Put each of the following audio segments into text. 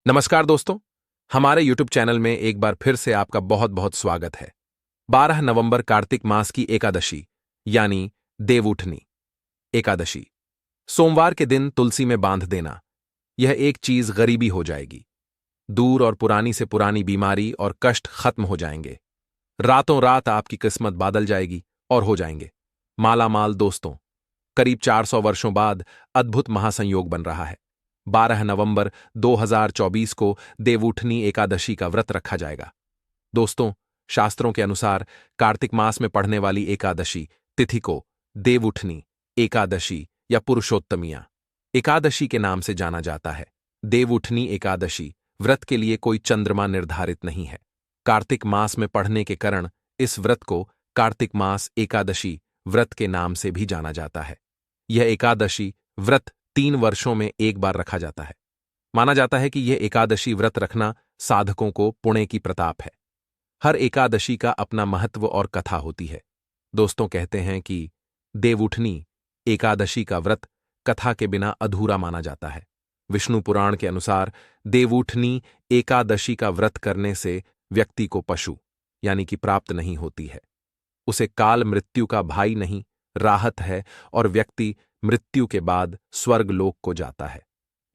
नमस्कार दोस्तों, हमारे YouTube चैनल में एक बार फिर से आपका बहुत बहुत स्वागत है। 12 नवंबर कार्तिक मास की एकादशी यानी देवउठनी एकादशी सोमवार के दिन तुलसी में बांध देना। यह एक चीज गरीबी हो जाएगी, दूर और पुरानी से पुरानी बीमारी और कष्ट खत्म हो जाएंगे। रातों रात आपकी किस्मत बादल जाएगी और हो जाएंगे माला माल। दोस्तों, करीब 400 वर्षों बाद अद्भुत महासंयोग बन रहा है। 12 नवंबर 2024 को देवउठनी एकादशी का व्रत रखा जाएगा। दोस्तों, शास्त्रों के अनुसार कार्तिक मास में पढ़ने वाली एकादशी तिथि को देवउठनी एकादशी या पुरुषोत्तमिया एकादशी के नाम से जाना जाता है। देवउठनी एकादशी व्रत के लिए कोई चंद्रमा निर्धारित नहीं है। कार्तिक मास में पढ़ने के कारण इस व्रत को कार्तिक मास एकादशी व्रत के नाम से भी जाना जाता है। यह एकादशी व्रत 3 वर्षों में एक बार रखा जाता है। माना जाता है कि यह एकादशी व्रत रखना साधकों को पुण्य की प्रताप है। हर एकादशी का अपना महत्व और कथा होती है। दोस्तों, कहते हैं कि देवउठनी एकादशी का व्रत कथा के बिना अधूरा माना जाता है। विष्णु पुराण के अनुसार देवउठनी एकादशी का व्रत करने से व्यक्ति को पशु यानी कि प्राप्त नहीं होती है। उसे काल मृत्यु का भाई नहीं, राहत है और व्यक्ति मृत्यु के बाद स्वर्ग लोक को जाता है।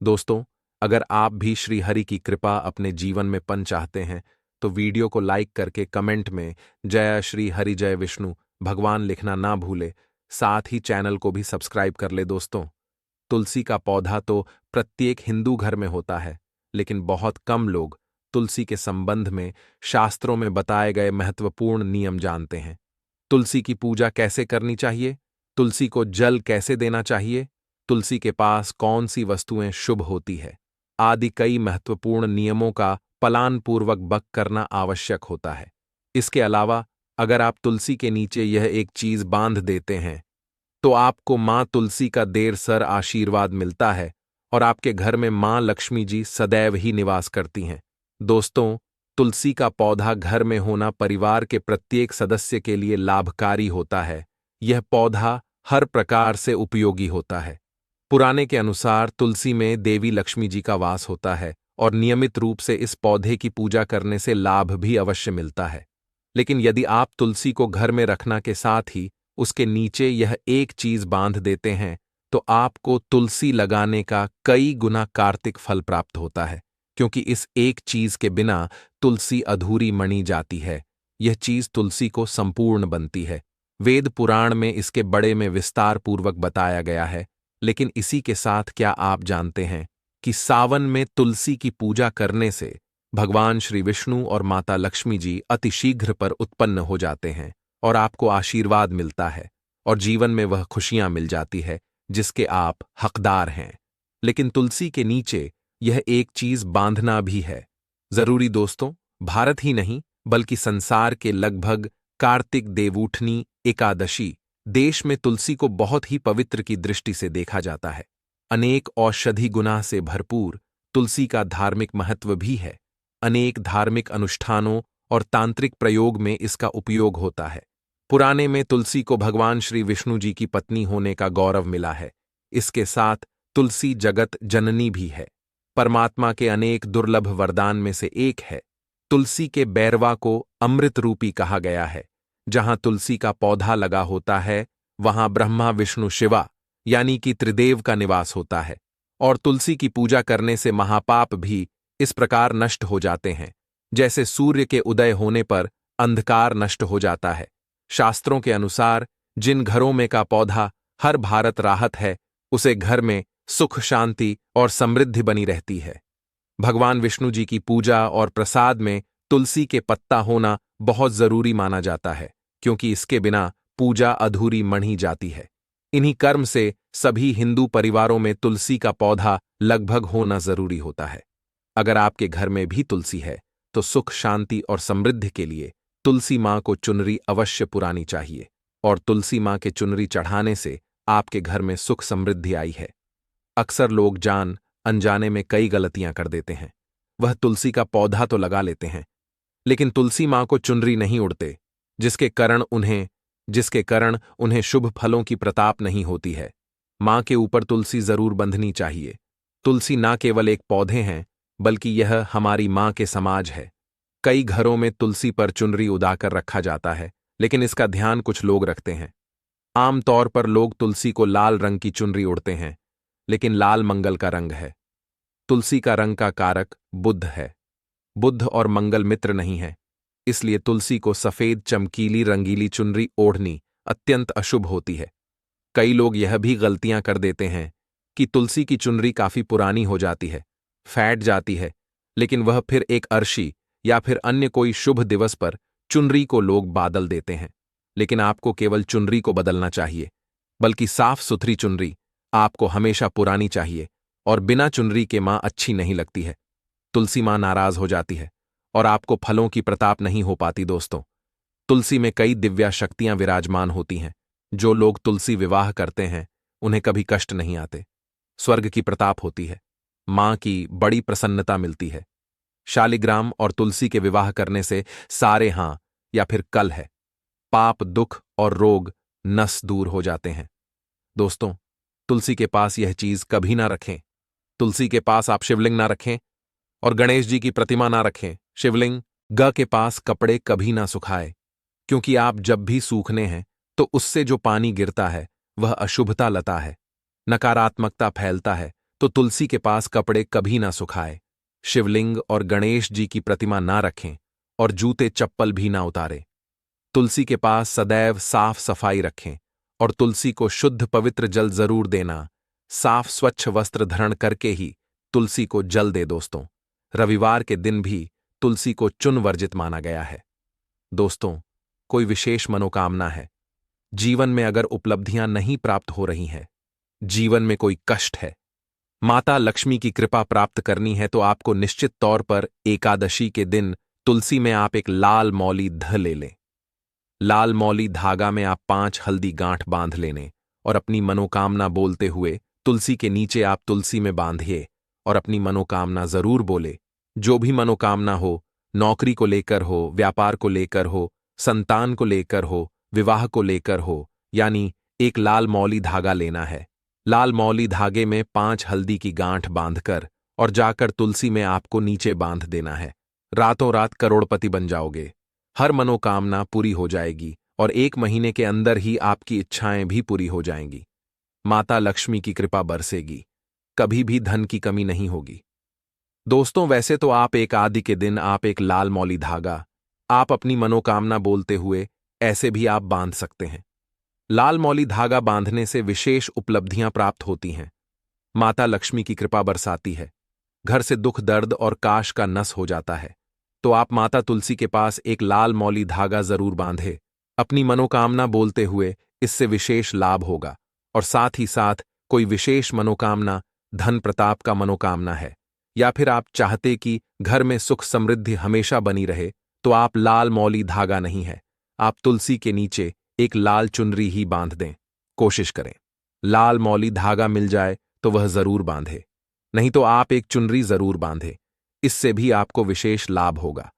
दोस्तों, अगर आप भी श्री हरि की कृपा अपने जीवन में पन चाहते हैं तो वीडियो को लाइक करके कमेंट में जय श्री हरि जय विष्णु भगवान लिखना ना भूले। साथ ही चैनल को भी सब्सक्राइब कर ले। दोस्तों, तुलसी का पौधा तो प्रत्येक हिंदू घर में होता है, लेकिन बहुत कम लोग तुलसी के संबंध में शास्त्रों में बताए गए महत्वपूर्ण नियम जानते हैं। तुलसी की पूजा कैसे करनी चाहिए, तुलसी को जल कैसे देना चाहिए, तुलसी के पास कौन सी वस्तुएं शुभ होती है आदि कई महत्वपूर्ण नियमों का पलानपूर्वक बक करना आवश्यक होता है। इसके अलावा अगर आप तुलसी के नीचे यह एक चीज बांध देते हैं तो आपको मां तुलसी का देर सर आशीर्वाद मिलता है और आपके घर में मां लक्ष्मी जी सदैव ही निवास करती हैं। दोस्तों, तुलसी का पौधा घर में होना परिवार के प्रत्येक सदस्य के लिए लाभकारी होता है। यह पौधा हर प्रकार से उपयोगी होता है। पुराने के अनुसार तुलसी में देवी लक्ष्मी जी का वास होता है और नियमित रूप से इस पौधे की पूजा करने से लाभ भी अवश्य मिलता है। लेकिन यदि आप तुलसी को घर में रखना के साथ ही उसके नीचे यह एक चीज बांध देते हैं तो आपको तुलसी लगाने का कई गुना कार्तिक फल प्राप्त होता है, क्योंकि इस एक चीज के बिना तुलसी अधूरी मनी जाती है। यह चीज तुलसी को संपूर्ण बनती है। वेद पुराण में इसके बड़े में विस्तार पूर्वक बताया गया है। लेकिन इसी के साथ क्या आप जानते हैं कि सावन में तुलसी की पूजा करने से भगवान श्री विष्णु और माता लक्ष्मी जी अतिशीघ्र पर उत्पन्न हो जाते हैं और आपको आशीर्वाद मिलता है और जीवन में वह खुशियां मिल जाती है जिसके आप हकदार हैं। लेकिन तुलसी के नीचे यह एक चीज बांधना भी है जरूरी। दोस्तों, भारत ही नहीं बल्कि संसार के लगभग कार्तिक देवउठनी एकादशी देश में तुलसी को बहुत ही पवित्र की दृष्टि से देखा जाता है। अनेक औषधि गुना से भरपूर तुलसी का धार्मिक महत्व भी है। अनेक धार्मिक अनुष्ठानों और तांत्रिक प्रयोग में इसका उपयोग होता है। पुराने में तुलसी को भगवान श्री विष्णु जी की पत्नी होने का गौरव मिला है। इसके साथ तुलसी जगत जननी भी है, परमात्मा के अनेक दुर्लभ वरदान में से एक है। तुलसी के बैरवा को अमृत रूपी कहा गया है। जहां तुलसी का पौधा लगा होता है वहां ब्रह्मा विष्णु शिवा यानी कि त्रिदेव का निवास होता है और तुलसी की पूजा करने से महापाप भी इस प्रकार नष्ट हो जाते हैं जैसे सूर्य के उदय होने पर अंधकार नष्ट हो जाता है। शास्त्रों के अनुसार जिन घरों में का पौधा हर भारत राहत है उसे घर में सुख शांति और समृद्धि बनी रहती है। भगवान विष्णु जी की पूजा और प्रसाद में तुलसी के पत्ता होना बहुत जरूरी माना जाता है, क्योंकि इसके बिना पूजा अधूरी मढ़ी जाती है। इन्हीं कर्म से सभी हिंदू परिवारों में तुलसी का पौधा लगभग होना जरूरी होता है। अगर आपके घर में भी तुलसी है तो सुख शांति और समृद्धि के लिए तुलसी मां को चुनरी अवश्य पुरानी चाहिए और तुलसी मां के चुनरी चढ़ाने से आपके घर में सुख समृद्धि आई है। अक्सर लोग जान अनजाने में कई गलतियां कर देते हैं। वह तुलसी का पौधा तो लगा लेते हैं लेकिन तुलसी मां को चुनरी नहीं उड़ते, जिसके कारण उन्हें शुभ फलों की प्रताप नहीं होती है। मां के ऊपर तुलसी जरूर बंधनी चाहिए। तुलसी ना केवल एक पौधे हैं बल्कि यह हमारी माँ के समाज है। कई घरों में तुलसी पर चुनरी उदाकर रखा जाता है, लेकिन इसका ध्यान कुछ लोग रखते हैं। आमतौर पर लोग तुलसी को लाल रंग की चुनरी ओढ़ते हैं, लेकिन लाल मंगल का रंग है। तुलसी का रंग का कारक बुध है। बुध और मंगल मित्र नहीं है, इसलिए तुलसी को सफेद चमकीली रंगीली चुनरी ओढ़नी अत्यंत अशुभ होती है। कई लोग यह भी गलतियां कर देते हैं कि तुलसी की चुनरी काफी पुरानी हो जाती है, फैट जाती है, लेकिन वह फिर एक अर्शी या फिर अन्य कोई शुभ दिवस पर चुनरी को लोग बादल देते हैं। लेकिन आपको केवल चुनरी को बदलना चाहिए, बल्कि साफ सुथरी चुनरी आपको हमेशा पुरानी चाहिए, और बिना चुनरी के मां अच्छी नहीं लगती है। तुलसी मां नाराज हो जाती है और आपको फलों की प्रताप नहीं हो पाती। दोस्तों, तुलसी में कई दिव्या शक्तियां विराजमान होती हैं। जो लोग तुलसी विवाह करते हैं उन्हें कभी कष्ट नहीं आते। स्वर्ग की प्रताप होती है, मां की बड़ी प्रसन्नता मिलती है। शालिग्राम और तुलसी के विवाह करने से सारे हां या फिर कल है, पाप, दुख और रोग नस दूर हो जाते हैं। दोस्तों, तुलसी के पास यह चीज कभी ना रखें। तुलसी के पास आप शिवलिंग ना रखें और गणेश जी की प्रतिमा ना रखें। शिवलिंग ग के पास कपड़े कभी ना सुखाए, क्योंकि आप जब भी सूखने हैं तो उससे जो पानी गिरता है वह अशुभता लता है, नकारात्मकता फैलता है। तो तुलसी के पास कपड़े कभी ना सुखाए, शिवलिंग और गणेश जी की प्रतिमा ना रखें और जूते चप्पल भी ना उतारें। तुलसी के पास सदैव साफ सफाई रखें और तुलसी को शुद्ध पवित्र जल जरूर देना। साफ स्वच्छ वस्त्र धारण करके ही तुलसी को जल दे। दोस्तों, रविवार के दिन भी तुलसी को चुन वर्जित माना गया है। दोस्तों, कोई विशेष मनोकामना है, जीवन में अगर उपलब्धियां नहीं प्राप्त हो रही हैं, जीवन में कोई कष्ट है, माता लक्ष्मी की कृपा प्राप्त करनी है, तो आपको निश्चित तौर पर एकादशी के दिन तुलसी में आप एक लाल मौली ध ले लें। लाल मौली धागा में आप 5 हल्दी गांठ बांध लेने और अपनी मनोकामना बोलते हुए तुलसी के नीचे आप तुलसी में बांधिए और अपनी मनोकामना जरूर बोले। जो भी मनोकामना हो, नौकरी को लेकर हो, व्यापार को लेकर हो, संतान को लेकर हो, विवाह को लेकर हो, यानी एक लाल मौली धागा लेना है। लाल मौली धागे में 5 हल्दी की गांठ बांधकर और जाकर तुलसी में आपको नीचे बांध देना है। रातों रात करोड़पति बन जाओगे, हर मनोकामना पूरी हो जाएगी और 1 महीने के अंदर ही आपकी इच्छाएं भी पूरी हो जाएंगी। माता लक्ष्मी की कृपा बरसेगी, कभी भी धन की कमी नहीं होगी। दोस्तों, वैसे तो आप एक आदि के दिन आप एक लाल मौली धागा आप अपनी मनोकामना बोलते हुए ऐसे भी आप बांध सकते हैं। लाल मौली धागा बांधने से विशेष उपलब्धियां प्राप्त होती हैं, माता लक्ष्मी की कृपा बरसाती है, घर से दुख दर्द और काश का नस हो जाता है। तो आप माता तुलसी के पास एक लाल मौली धागा जरूर बांधे, अपनी मनोकामना बोलते हुए। इससे विशेष लाभ होगा। और साथ ही साथ कोई विशेष मनोकामना, धन प्रताप का मनोकामना है, या फिर आप चाहते कि घर में सुख समृद्धि हमेशा बनी रहे, तो आप लाल मौली धागा नहीं है, आप तुलसी के नीचे एक लाल चुनरी ही बांध दें। कोशिश करें लाल मौली धागा मिल जाए तो वह जरूर बांधे, नहीं तो आप एक चुनरी जरूर बांधे, इससे भी आपको विशेष लाभ होगा।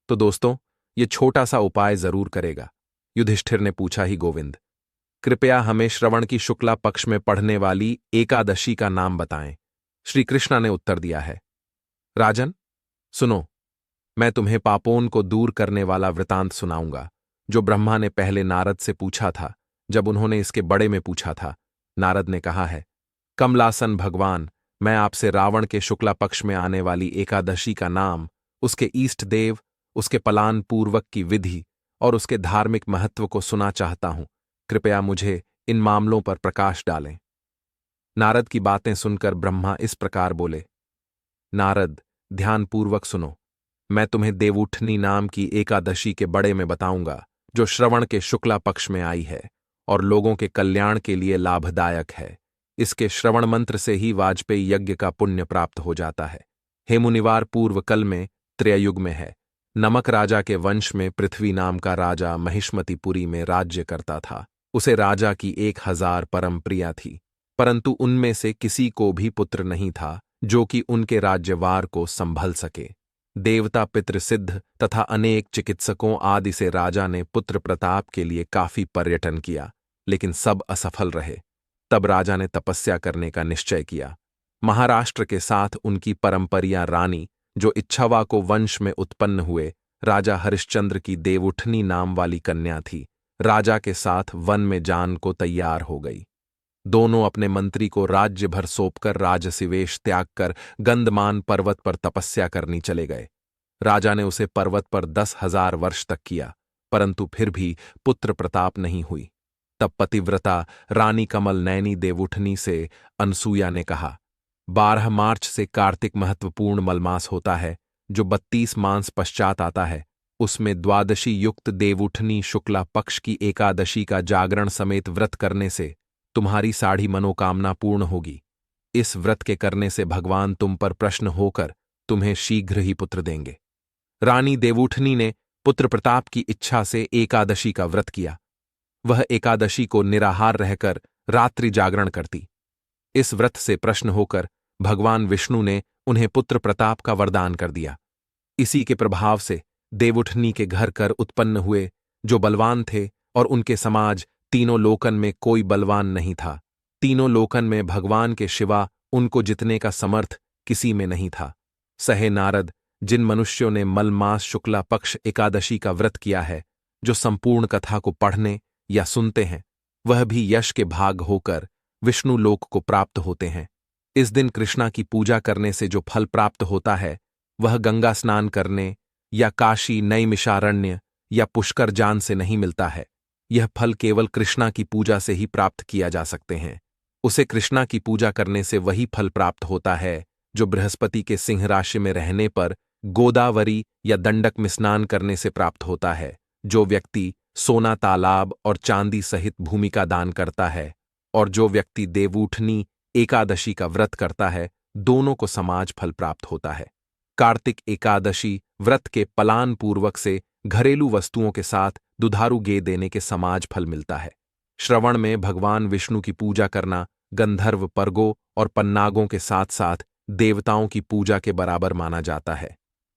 तो दोस्तों, ये छोटा सा उपाय जरूर करेगा। युधिष्ठिर ने पूछा, ही गोविंद, कृपया हमें श्रवण की शुक्ला पक्ष में पढ़ने वाली एकादशी का नाम बताएं। श्री कृष्ण ने उत्तर दिया है, राजन सुनो, मैं तुम्हें पापों को दूर करने वाला वृतांत सुनाऊंगा, जो ब्रह्मा ने पहले नारद से पूछा था। जब उन्होंने इसके बड़े में पूछा था, नारद ने कहा है, कमलासन भगवान, मैं आपसे रावण के शुक्ला पक्ष में आने वाली एकादशी का नाम, उसके ईष्ट देव, उसके पलान पूर्वक की विधि और उसके धार्मिक महत्व को सुना चाहता हूं। कृपया मुझे इन मामलों पर प्रकाश डालें। नारद की बातें सुनकर ब्रह्मा इस प्रकार बोले, नारद, ध्यानपूर्वक सुनो, मैं तुम्हें देवउठनी नाम की एकादशी के बड़े में बताऊंगा, जो श्रवण के शुक्ला पक्ष में आई है और लोगों के कल्याण के लिए लाभदायक है। इसके श्रवण मंत्र से ही वाजपेयी यज्ञ का पुण्य प्राप्त हो जाता है। हेमुनिवार पूर्व कल में त्रेयुग में है। नमक राजा के वंश में पृथ्वी नाम का राजा महिष्मतिपुरी में राज्य करता था। उसे राजा की 1000 परम प्रिया थी, परंतु उनमें से किसी को भी पुत्र नहीं था जो कि उनके राज्यवार को संभल सके। देवता, पितृ सिद्ध तथा अनेक चिकित्सकों आदि से राजा ने पुत्र प्रताप के लिए काफी पर्यटन किया, लेकिन सब असफल रहे। तब राजा ने तपस्या करने का निश्चय किया। महाराष्ट्र के साथ उनकी परंपरिया रानी, जो इच्छावाको वंश में उत्पन्न हुए राजा हरिश्चंद्र की देवउठनी नाम वाली कन्या थी, राजा के साथ वन में जान को तैयार हो गई। दोनों अपने मंत्री को राज्य भर सौंपकर राजसिवेश त्याग कर गंधमान पर्वत पर तपस्या करनी चले गए। राजा ने उसे पर्वत पर 10,000 वर्ष तक किया, परंतु फिर भी पुत्र प्रताप नहीं हुई। तब पतिव्रता रानी कमल नैनी देवउठनी से अनसुया ने कहा, 12 मार्च से कार्तिक महत्वपूर्ण मलमास होता है, जो 32 मास पश्चात आता है। उसमें द्वादशी युक्त देवउठनी शुक्ला पक्ष की एकादशी का जागरण समेत व्रत करने से तुम्हारी साढ़ी मनोकामना पूर्ण होगी। इस व्रत के करने से भगवान तुम पर प्रसन्न होकर तुम्हें शीघ्र ही पुत्र देंगे। रानी देवउठनी ने पुत्र प्रताप की इच्छा से एकादशी का व्रत किया। वह एकादशी को निराहार रहकर रात्रि जागरण करती। इस व्रत से प्रसन्न होकर भगवान विष्णु ने उन्हें पुत्र प्रताप का वरदान कर दिया। इसी के प्रभाव से देवउठनी के घर कर उत्पन्न हुए, जो बलवान थे, और उनके समाज तीनों लोकन में कोई बलवान नहीं था। तीनों लोकन में भगवान के सिवा उनको जितने का समर्थ किसी में नहीं था। सहे नारद, जिन मनुष्यों ने मलमास शुक्ला पक्ष एकादशी का व्रत किया है, जो संपूर्ण कथा को पढ़ने या सुनते हैं, वह भी यश के भाग होकर विष्णु लोक को प्राप्त होते हैं। इस दिन कृष्णा की पूजा करने से जो फल प्राप्त होता है, वह गंगा स्नान करने या काशी नैमिषारण्य या पुष्कर जान से नहीं मिलता है। यह फल केवल कृष्णा की पूजा से ही प्राप्त किया जा सकते हैं। उसे कृष्णा की पूजा करने से वही फल प्राप्त होता है जो बृहस्पति के सिंह राशि में रहने पर गोदावरी या दंडक में स्नान करने से प्राप्त होता है। जो व्यक्ति सोना तालाब और चांदी सहित भूमि का दान करता है, और जो व्यक्ति देवउठनी एकादशी का व्रत करता है, दोनों को समाज फल प्राप्त होता है। कार्तिक एकादशी व्रत के पलान पूर्वक से घरेलू वस्तुओं के साथ दुधारू गे देने के समाज फल मिलता है। श्रवण में भगवान विष्णु की पूजा करना गंधर्व पर्गों और पन्नागों के साथ साथ देवताओं की पूजा के बराबर माना जाता है।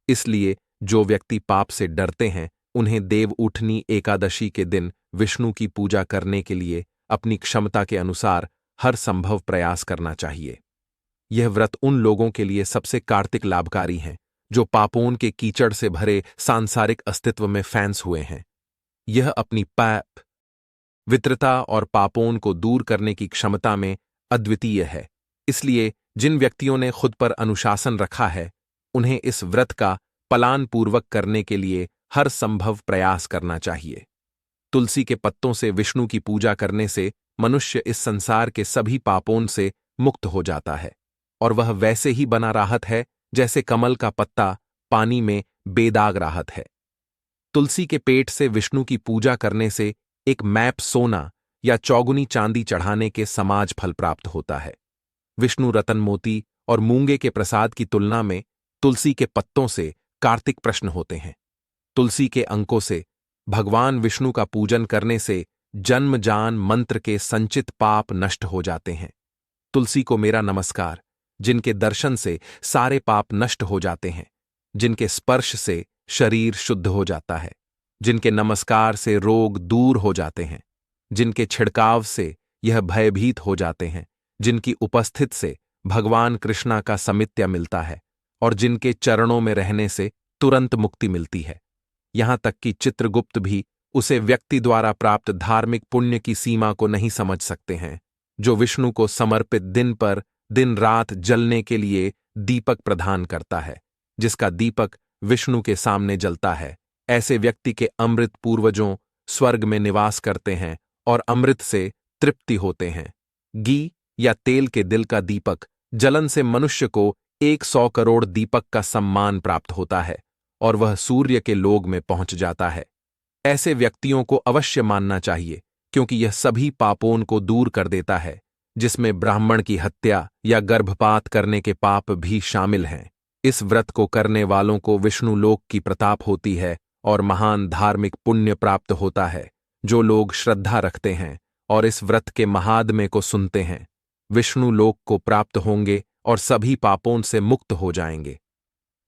इसलिए जो व्यक्ति पाप से डरते हैं, उन्हें देवउठनी एकादशी के दिन विष्णु की पूजा करने के लिए अपनी क्षमता के अनुसार हर संभव प्रयास करना चाहिए। यह व्रत उन लोगों के लिए सबसे कार्तिक लाभकारी हैं जो पापों के कीचड़ से भरे सांसारिक अस्तित्व में फैंस हुए हैं। यह अपनी पाप वित्रता और पापों को दूर करने की क्षमता में अद्वितीय है। इसलिए जिन व्यक्तियों ने खुद पर अनुशासन रखा है, उन्हें इस व्रत का पलान पूर्वक करने के लिए हर संभव प्रयास करना चाहिए। तुलसी के पत्तों से विष्णु की पूजा करने से मनुष्य इस संसार के सभी पापों से मुक्त हो जाता है, और वह वैसे ही बना राहत है जैसे कमल का पत्ता पानी में बेदाग राहत है। तुलसी के पेट से विष्णु की पूजा करने से एक मैप सोना या चौगुनी चांदी चढ़ाने के समाज फल प्राप्त होता है। विष्णु रतन मोती और मूंगे के प्रसाद की तुलना में तुलसी के पत्तों से कार्तिक प्रश्न होते हैं। तुलसी के अंकों से भगवान विष्णु का पूजन करने से जन्म जान मंत्र के संचित पाप नष्ट हो जाते हैं। तुलसी को मेरा नमस्कार, जिनके दर्शन से सारे पाप नष्ट हो जाते हैं, जिनके स्पर्श से शरीर शुद्ध हो जाता है, जिनके नमस्कार से रोग दूर हो जाते हैं, जिनके छिड़काव से यह भयभीत हो जाते हैं, जिनकी उपस्थित से भगवान कृष्णा का समित्या मिलता है, और जिनके चरणों में रहने से तुरंत मुक्ति मिलती है। यहां तक कि चित्रगुप्त भी उसे व्यक्ति द्वारा प्राप्त धार्मिक पुण्य की सीमा को नहीं समझ सकते हैं। जो विष्णु को समर्पित दिन पर दिन रात जलने के लिए दीपक प्रदान करता है, जिसका दीपक विष्णु के सामने जलता है, ऐसे व्यक्ति के अमृत पूर्वजों स्वर्ग में निवास करते हैं और अमृत से तृप्ति होते हैं। घी या तेल के दिल का दीपक जलन से मनुष्य को 100 करोड़ दीपक का सम्मान प्राप्त होता है और वह सूर्य के लोग में पहुंच जाता है। ऐसे व्यक्तियों को अवश्य मानना चाहिए, क्योंकि यह सभी पापों को दूर कर देता है, जिसमें ब्राह्मण की हत्या या गर्भपात करने के पाप भी शामिल हैं। इस व्रत को करने वालों को विष्णु लोक की प्रताप होती है और महान धार्मिक पुण्य प्राप्त होता है। जो लोग श्रद्धा रखते हैं और इस व्रत के महात्म्य को सुनते हैं, विष्णु लोक को प्राप्त होंगे और सभी पापों से मुक्त हो जाएंगे।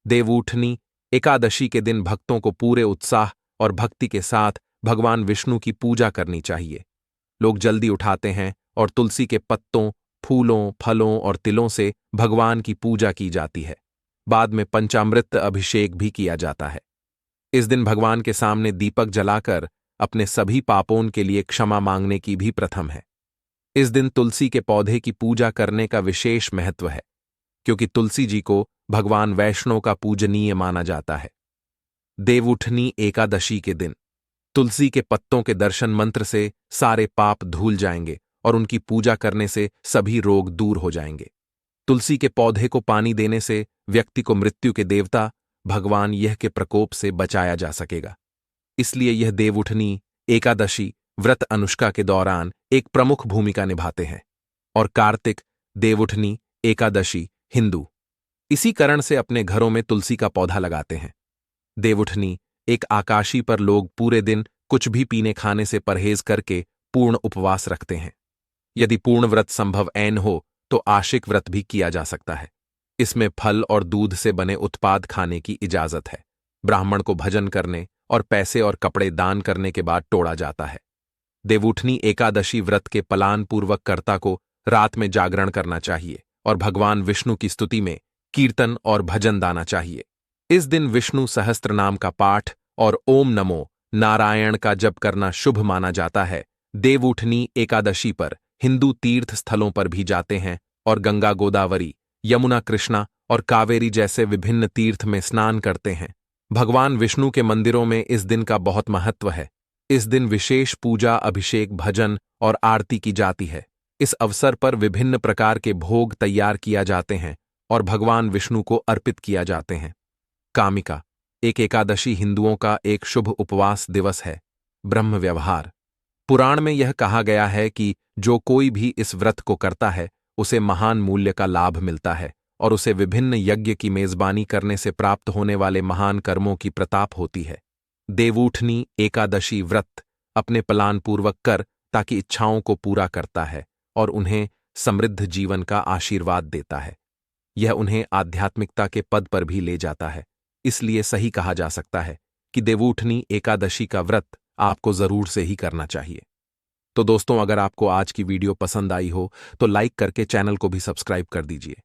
देवउठनी एकादशी के दिन भक्तों को पूरे उत्साह और भक्ति के साथ भगवान विष्णु की पूजा करनी चाहिए। लोग जल्दी उठाते हैं और तुलसी के पत्तों, फूलों, फलों और तिलों से भगवान की पूजा की जाती है। बाद में पंचामृत अभिषेक भी किया जाता है। इस दिन भगवान के सामने दीपक जलाकर अपने सभी पापों के लिए क्षमा मांगने की भी प्रथम है। इस दिन तुलसी के पौधे की पूजा करने का विशेष महत्व है, क्योंकि तुलसी जी को भगवान वैष्णव का पूजनीय माना जाता है। देवउठनी एकादशी के दिन तुलसी के पत्तों के दर्शन मंत्र से सारे पाप धुल जाएंगे और उनकी पूजा करने से सभी रोग दूर हो जाएंगे। तुलसी के पौधे को पानी देने से व्यक्ति को मृत्यु के देवता भगवान यह के प्रकोप से बचाया जा सकेगा। इसलिए यह देवउठनी एकादशी व्रत अनुष्का के दौरान एक प्रमुख भूमिका निभाते हैं। और कार्तिक देवउठनी एकादशी हिंदू इसी कारण से अपने घरों में तुलसी का पौधा लगाते हैं। देवउठनी एक आकाशी पर लोग पूरे दिन कुछ भी पीने खाने से परहेज करके पूर्ण उपवास रखते हैं। यदि पूर्ण व्रत संभव ऐन हो तो आशिक व्रत भी किया जा सकता है। इसमें फल और दूध से बने उत्पाद खाने की इजाजत है। ब्राह्मण को भजन करने और पैसे और कपड़े दान करने के बाद तोड़ा जाता है। देवउठनी एकादशी व्रत के पलान पूर्वक कर्ता को रात में जागरण करना चाहिए और भगवान विष्णु की स्तुति में कीर्तन और भजन गाना चाहिए। इस दिन विष्णु सहस्त्र नाम का पाठ और ओम नमो नारायण का जप करना शुभ माना जाता है। देवउठनी एकादशी पर हिंदू तीर्थ स्थलों पर भी जाते हैं और गंगा, गोदावरी, यमुना, कृष्णा और कावेरी जैसे विभिन्न तीर्थ में स्नान करते हैं। भगवान विष्णु के मंदिरों में इस दिन का बहुत महत्व है। इस दिन विशेष पूजा, अभिषेक, भजन और आरती की जाती है। इस अवसर पर विभिन्न प्रकार के भोग तैयार किया जाते हैं और भगवान विष्णु को अर्पित किया जाते हैं। कामिका एक एकादशी हिंदुओं का एक शुभ उपवास दिवस है। ब्रह्म व्यवहार पुराण में यह कहा गया है कि जो कोई भी इस व्रत को करता है उसे महान मूल्य का लाभ मिलता है और उसे विभिन्न यज्ञ की मेजबानी करने से प्राप्त होने वाले महान कर्मों की प्रताप होती है। देवउठनी एकादशी व्रत अपने प्लान पूर्वक कर ताकि इच्छाओं को पूरा करता है और उन्हें समृद्ध जीवन का आशीर्वाद देता है। यह उन्हें आध्यात्मिकता के पद पर भी ले जाता है। इसलिए सही कहा जा सकता है कि देवउठनी एकादशी का व्रत आपको जरूर से ही करना चाहिए। तो दोस्तों, अगर आपको आज की वीडियो पसंद आई हो तो लाइक करके चैनल को भी सब्सक्राइब कर दीजिए।